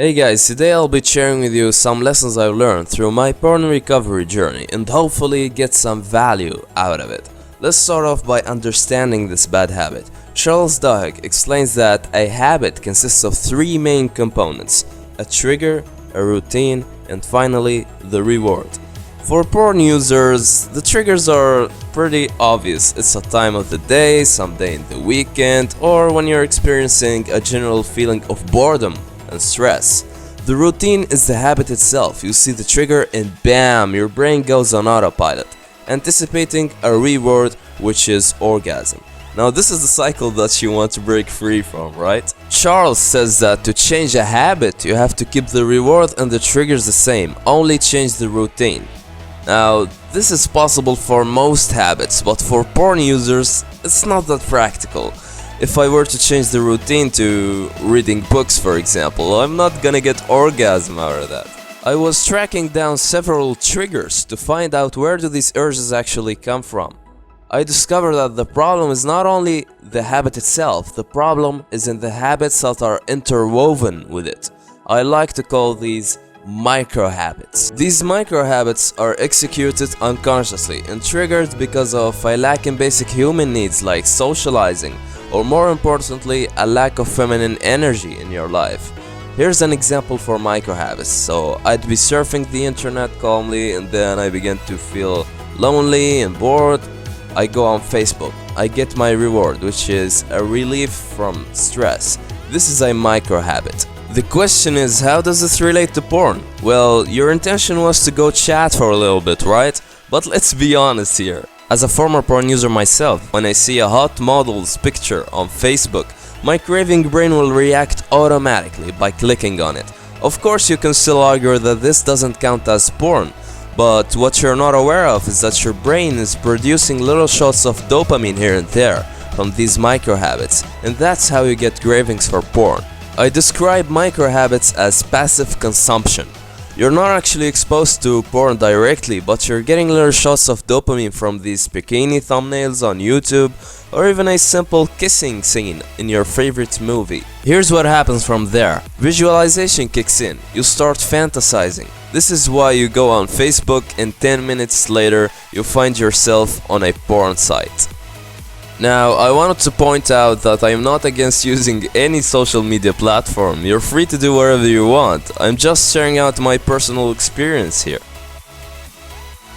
Hey guys, today I'll be sharing with you some lessons I learned through my porn recovery journey and hopefully get some value out of it. Let's start off by understanding this bad habit. Duhigg explains that a habit consists of three main components: a trigger, a routine, and finally the reward. For porn users, the triggers are pretty obvious. It's a time of the day, some day in the weekend, or when you're experiencing a general feeling of boredom and stress. The routine is the habit itself. You see the trigger and bam, your brain goes on autopilot, anticipating a reward, which is orgasm. Now this is the cycle that you want to break free from, right? Charles says that to change a habit, you have to keep the reward and the triggers the same, only change the routine. Now, this is possible for most habits, but for porn users, it's not that practical. If I were to change the routine to reading books, for example, I'm not gonna get orgasm out of that. I was tracking down several triggers to find out where do these urges actually come from. I discovered that the problem is not only the habit itself, the problem is in the habits that are interwoven with it. I like to call these micro-habits. These micro-habits are executed unconsciously and triggered because of a lack in basic human needs like socializing, or more importantly, a lack of feminine energy in your life. Here's an example for micro-habits. So I'd be surfing the internet calmly and then I begin to feel lonely and bored. I go on Facebook. I get my reward, which is a relief from stress. This is a micro-habit. The question is, how does this relate to porn? Well, your intention was to go chat for a little bit, right? But let's be honest here. As a former porn user myself, when I see a hot model's picture on Facebook, my craving brain will react automatically by clicking on it. Of course, you can still argue that this doesn't count as porn, but what you're not aware of is that your brain is producing little shots of dopamine here and there from these micro-habits, and that's how you get cravings for porn. I describe micro-habits as passive consumption. You're not actually exposed to porn directly, but you're getting little shots of dopamine from these bikini thumbnails on YouTube, or even a simple kissing scene in your favorite movie. Here's what happens from there. Visualization kicks in. You start fantasizing. This is why you go on Facebook and 10 minutes later you find yourself on a porn site. Now, I wanted to point out that I am not against using any social media platform. You're free to do whatever you want. I'm just sharing out my personal experience here.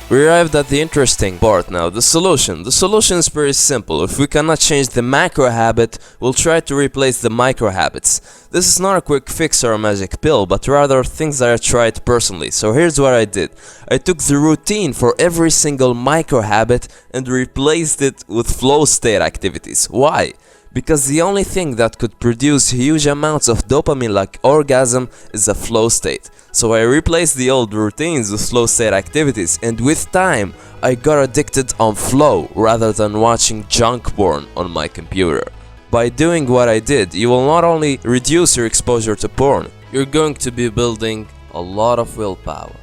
We arrived at the interesting part now, the solution. The solution is pretty simple. If we cannot change the macro habit, we'll try to replace the micro habits. This is not a quick fix or a magic pill, but rather things that I tried personally. So here's what I did. I took the routine for every single micro habit and replaced it with flow state activities. Why? Because the only thing that could produce huge amounts of dopamine like orgasm is a flow state. So I replaced the old routines with flow state activities, and with time I got addicted on flow rather than watching junk porn on my computer. By doing what I did, you will not only reduce your exposure to porn, you're going to be building a lot of willpower.